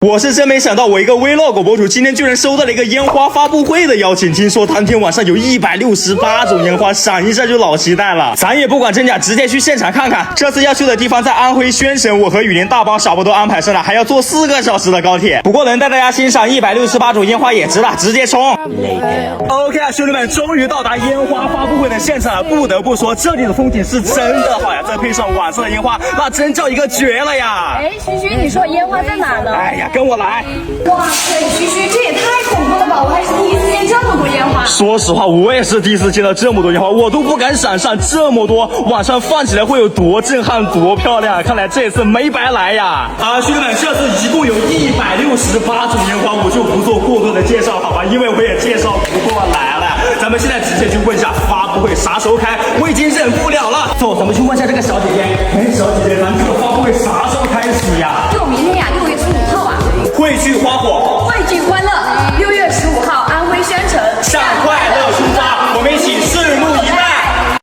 我是真没想到，我一个 vlog 博主今天居然收到了一个烟花发布会的邀请。听说当天晚上有168种烟花，闪一下就老期待了。咱也不管真假，直接去现场看看。这次要去的地方在安徽宣省，我和雨林大帮傻不都安排上了，还要坐4个小时的高铁。不过能带大家欣赏168种烟花也值了，直接冲 ！OK 啊，兄弟们，终于到达烟花发布会的现场了。不得不说，这里的风景是真的好呀，再配上晚上的烟花，那真叫一个绝了呀！哎，徐徐，你说烟花在哪呢？哎呀，跟我来。哇塞，徐徐，这也太恐怖了吧！我还是第一次见这么多烟花。说实话，我也是第一次见到这么多烟花，我都不敢想象这么多，晚上放起来会有多震撼、多漂亮。看来这次没白来呀！兄弟们，这次一共有168种烟花，我就不做过多的介绍，好吧？因为我也介绍不过来了。咱们现在直接去问一下发布会啥时候开，我已经忍不了了。走，咱们去问一下这个小姐姐。哎，小姐姐，咱们这个发布会啥时候开始呀？就明天呀，6月15号啊。汇聚花火，汇聚欢乐。